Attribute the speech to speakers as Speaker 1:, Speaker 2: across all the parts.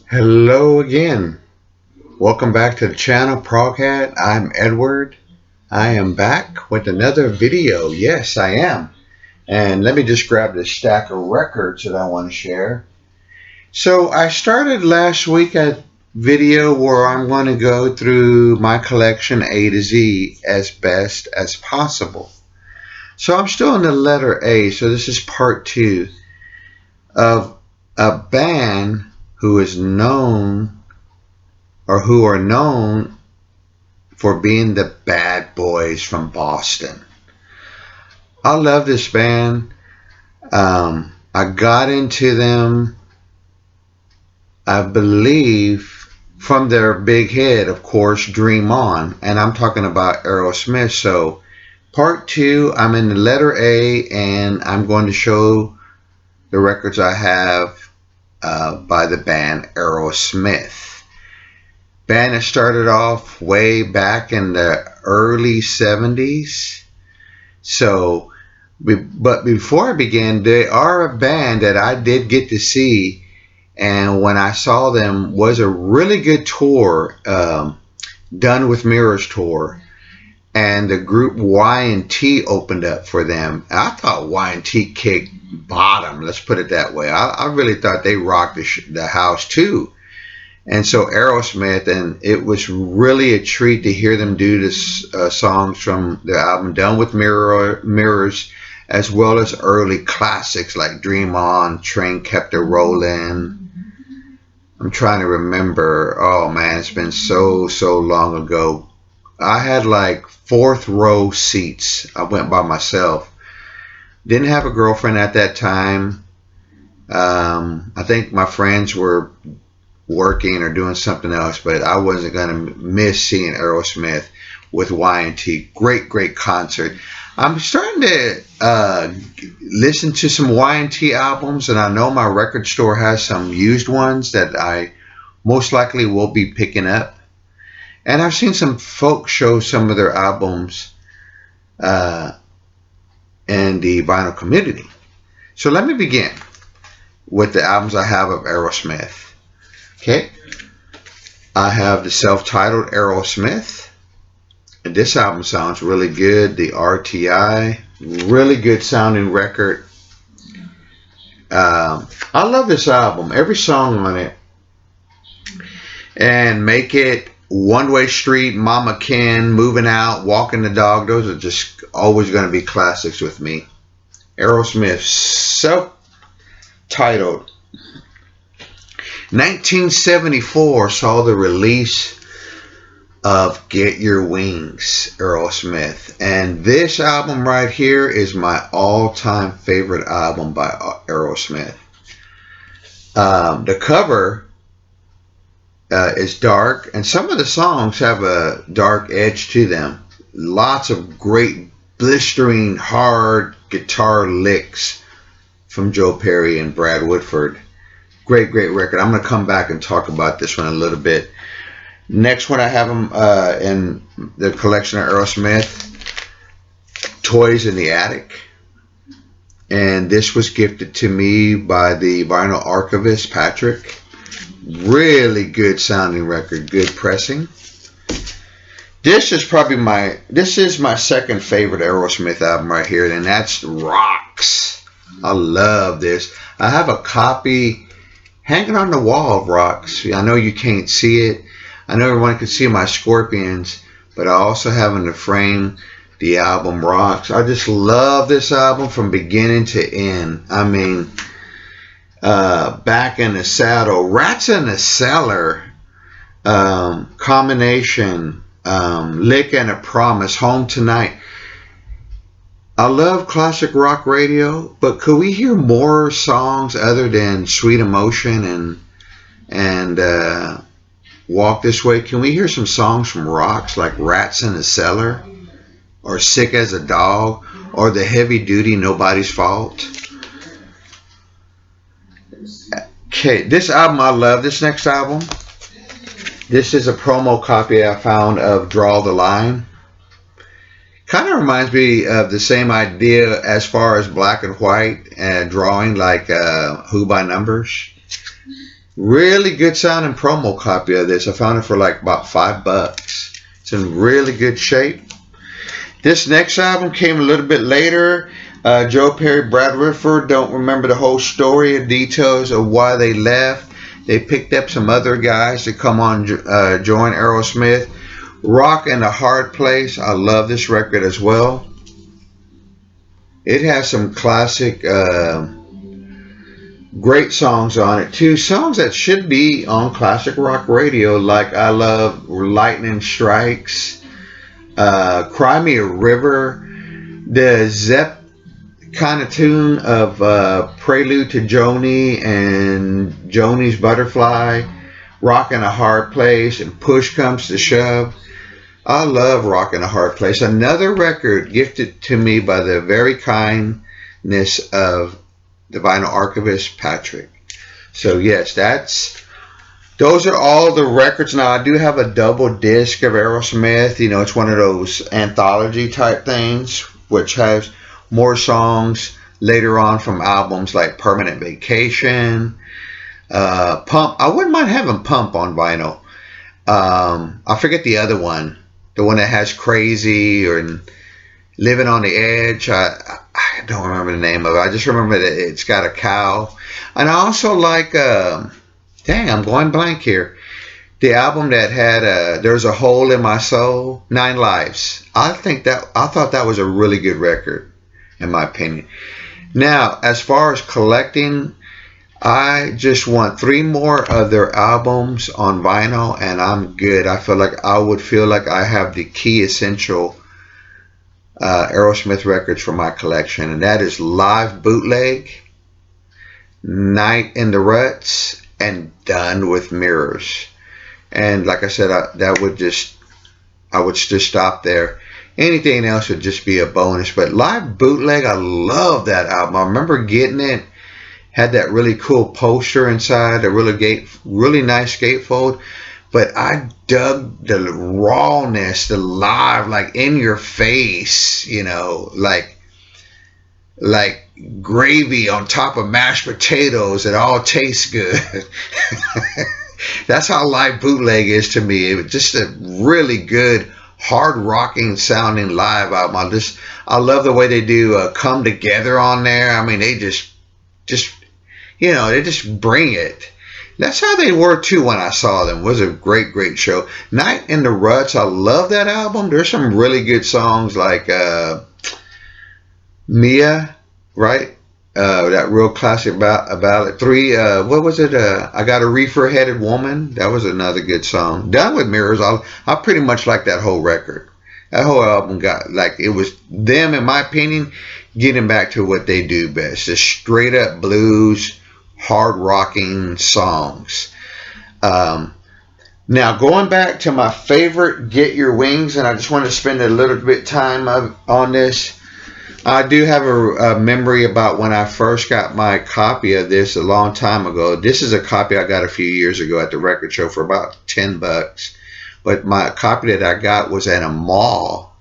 Speaker 1: Hello again. Welcome back to the channel Proghat. I'm Edward. I am back with another video. Yes, I am. And let me just grab this stack of records that I want to share. So I started last week a video where I'm going to go through my collection A to Z as best as possible. So I'm still in the letter A, so this is part 2 of a band who is known or who are known for being the bad boys from Boston. I love this band. I got into them, I believe, from their big hit, of course, Dream On. And I'm talking about Aerosmith. So, part 2, I'm in the letter A, and I'm going to show the records I have by the band Aerosmith. Band that started off way back in the early 70s. So, but before I began, they are a band that I did get to see, and when I saw them was a really good tour, Done with Mirrors tour, and the group Y&T opened up for them. I thought Y&T kicked bottom, let's put it that way. I really thought they rocked the house too. And so Aerosmith, and it was really a treat to hear them do this songs from their album Done with Mirrors, as well as early classics like Dream On, Train Kept a Rollin'. I'm trying to remember. Oh man, it's been so long ago. I had like fourth row seats. I went by myself. Didn't have a girlfriend at that time. I think my friends were working or doing something else, but I wasn't going to miss seeing Aerosmith with Y&T. Great concert. I'm starting to listen to some Y&T albums, and I know my record store has some used ones that I most likely will be picking up. And I've seen some folks show some of their albums in the vinyl community. So let me begin with the albums I have of Aerosmith. Okay, I have the self-titled Aerosmith, and this album sounds really good. The RTI, really good sounding record. I love this album, every song on it. And Make It, One Way Street, Mama Ken, Moving Out, Walking the Dog, those are just always going to be classics with me. Aerosmith, self-titled. 1974 saw the release of Get Your Wings, Aerosmith. And this album right here is my all-time favorite album by Aerosmith. The cover is dark, and some of the songs have a dark edge to them. Lots of great, blistering, hard guitar licks from Joe Perry and Brad Woodford. Great record. I'm going to come back and talk about this one a little bit. Next one I have them in the collection of Aerosmith, Toys in the Attic. And this was gifted to me by the vinyl archivist, Patrick. Really good sounding record, good pressing. This is my second favorite Aerosmith album right here, and that's Rocks. I love this. I have a copy hanging on the wall of Rocks. I know you can't see it. I know everyone can see my scorpions, but I also have in the frame the album Rocks. I just love this album from beginning to end. I mean, Back in the Saddle, Rats in the Cellar, Combination, Lick and a Promise, Home Tonight. I love classic rock radio, but could we hear more songs other than Sweet Emotion and Walk This Way? Can we hear some songs from Rocks like Rats in the Cellar or Sick as a Dog or the heavy duty Nobody's Fault? Okay, this album I love. This next album, this is a promo copy I found of Draw the Line. Kind of reminds me of the same idea as far as black and white and drawing, like Who by Numbers. Really good sounding promo copy of this. I found it for like about $5. It's in really good shape. This next album came a little bit later. Joe Perry, Brad Whitford, don't remember the whole story and details of why they left. They picked up some other guys to come on, join Aerosmith. Rock in a Hard Place. I love this record as well. It has some classic, great songs on it too. Songs that should be on classic rock radio, like I Love Lightning Strikes, Cry Me a River, the Zepp kind of tune of Prelude to Joni and Joni's Butterfly, Rock in a Hard Place, and Push Comes to Shove. I love Rock in a Hard Place. Another record gifted to me by the very kindness of the vinyl archivist Patrick. So yes, those are all the records. Now I do have a double disc of Aerosmith. You know, it's one of those anthology type things, which has more songs later on from albums like Permanent Vacation, Pump. I wouldn't mind having Pump on vinyl. I forget the other one, the one that has Crazy or Living on the Edge. I don't remember the name of it. I just remember that it's got a cow. And I also like, dang, I'm going blank here. The album that had There's a Hole in My Soul, 9 Lives. I thought that was a really good record, in my opinion. Now, as far as collecting, I just want 3 more of their albums on vinyl, and I'm good. I would feel like I have the key essential Aerosmith records for my collection, and that is Live Bootleg, Night in the Ruts, and Done with Mirrors. And like I said, I would just stop there. Anything else would just be a bonus. But Live Bootleg, I love that album. I remember getting it. Had that really cool poster inside, a really nice gatefold. But I dug the rawness, the live, like in your face, you know, like gravy on top of mashed potatoes. It all tastes good. That's how Live Bootleg is to me. It was just a really good, hard rocking sounding live album. I love the way they do Come Together on there. I mean, they just you know, they just bring it. That's how they were too when I saw them. It was a great show. Night in the Ruts, I love that album. There's some really good songs like Mia, right? That real classic ballad. 3, what was it? I Got a Reefer-Headed Woman. That was another good song. Done with Mirrors, I pretty much like that whole record. That whole album got, like, it was them, in my opinion, getting back to what they do best. Just straight up blues, hard rocking songs. Now going back to my favorite Get Your Wings, and I just want to spend a little bit time on this. I do have a memory about when I first got my copy of this a long time ago. This is a copy I got a few years ago at the record show for about $10. But my copy that I got was at a mall,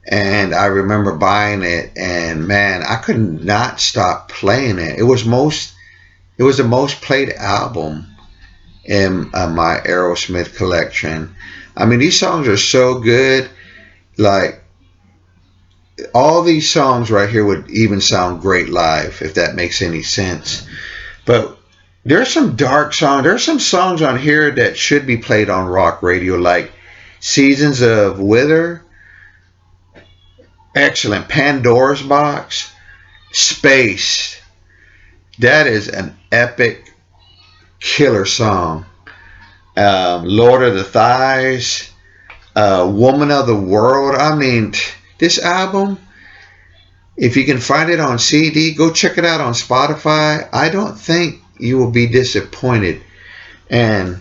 Speaker 1: and I remember buying it, and man, I could not stop playing it. It was the most played album in my Aerosmith collection. I mean, these songs are so good. Like, all these songs right here would even sound great live, if that makes any sense. But there's some dark songs. There's some songs on here that should be played on rock radio, like Seasons of Wither. Excellent. Pandora's Box. Space. That is an epic killer song. Lord of the Thighs. Woman of the World. I mean, this album, if you can find it on CD, go check it out on Spotify. I don't think you will be disappointed. And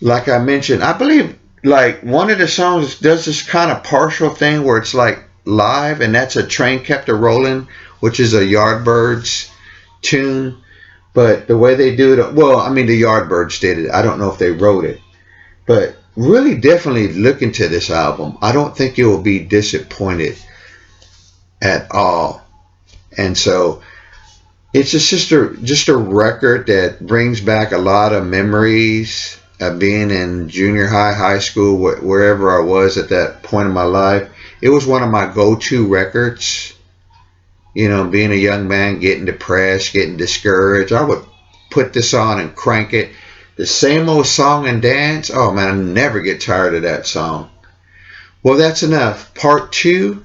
Speaker 1: like I mentioned, I believe like one of the songs does this kind of partial thing where it's like live, and that's A Train Kept A-Rollin', which is a Yardbirds tune. But the way they do it, well, I mean, the Yardbirds did it. I don't know if they wrote it. But really definitely look into this album. I don't think you will be disappointed at all. And so It's just a record that brings back a lot of memories of being in junior high, high school, wherever I was at that point in my life. It was one of my go-to records. You know, being a young man, getting depressed, getting discouraged, I would put this on and crank it. The same old song and dance. Oh man, I never get tired of that song. Well, that's enough. Part two,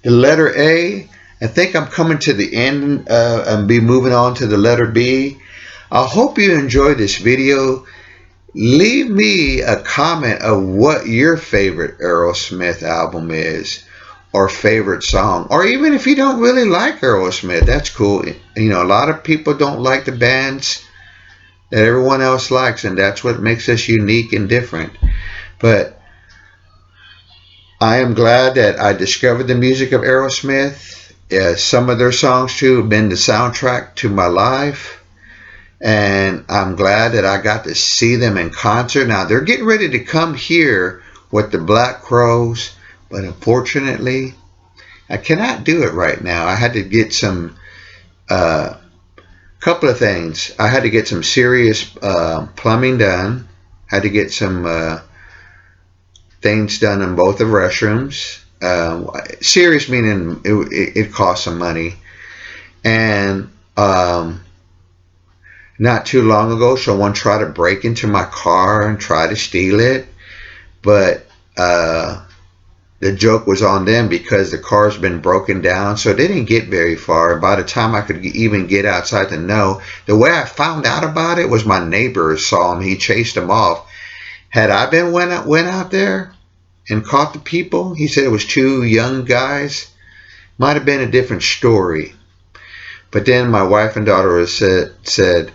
Speaker 1: the letter A. I think I'm coming to the end and be moving on to the letter B. I hope you enjoyed this video. Leave me a comment of what your favorite Aerosmith album is, or favorite song, or even if you don't really like Aerosmith, that's cool. You know, a lot of people don't like the bands that everyone else likes, and that's what makes us unique and different. But I am glad that I discovered the music of Aerosmith. Some of their songs too have been the soundtrack to my life, and I'm glad that I got to see them in concert. Now they're getting ready to come here with the Black Crowes, but unfortunately I cannot do it right now. I had to get some couple of things. I had to get some serious plumbing done. Had to get some things done in both the restrooms. Serious meaning it cost some money. And not too long ago, someone tried to break into my car and try to steal it. But the joke was on them because the car's been broken down, so they didn't get very far. By the time I could even get outside to know, the way I found out about it was my neighbor saw him. He chased him off. Had I been went out there and caught the people, he said it was two young guys, might have been a different story. But then my wife and daughter said,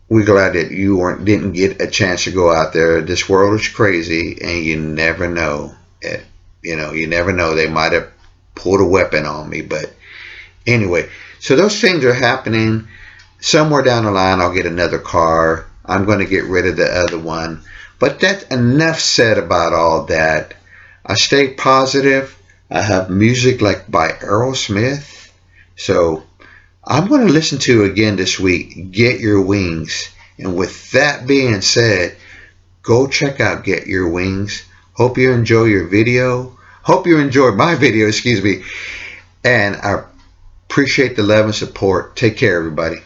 Speaker 1: we're glad that you didn't get a chance to go out there. This world is crazy, and you never know. You never know. They might have pulled a weapon on me. But anyway, so those things are happening. Somewhere down the line, I'll get another car. I'm going to get rid of the other one. But that's enough said about all that. I stay positive. I have music like by Aerosmith. So I'm going to listen to again this week, Get Your Wings. And with that being said, go check out Get Your Wings. Hope you enjoy your video. Hope you enjoyed my video, excuse me. And I appreciate the love and support. Take care, everybody.